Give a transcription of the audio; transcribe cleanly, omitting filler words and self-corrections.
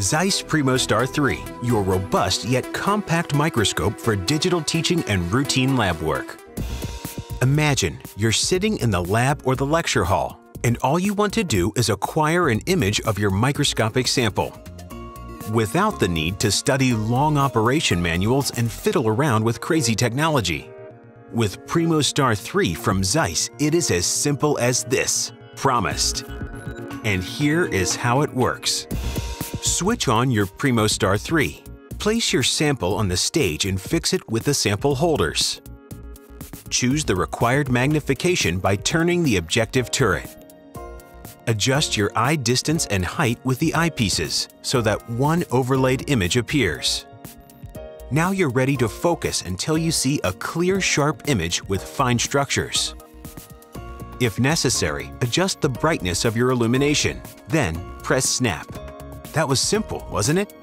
Zeiss PrimoStar 3, your robust yet compact microscope for digital teaching and routine lab work. Imagine you're sitting in the lab or the lecture hall, and all you want to do is acquire an image of your microscopic sample, without the need to study long operation manuals and fiddle around with crazy technology. With PrimoStar 3 from Zeiss, it is as simple as this, promised. And here is how it works. Switch on your PrimoStar 3. Place your sample on the stage and fix it with the sample holders. Choose the required magnification by turning the objective turret. Adjust your eye distance and height with the eyepieces so that one overlaid image appears. Now you're ready to focus until you see a clear, sharp image with fine structures. If necessary, adjust the brightness of your illumination, then press Snap. That was simple, wasn't it?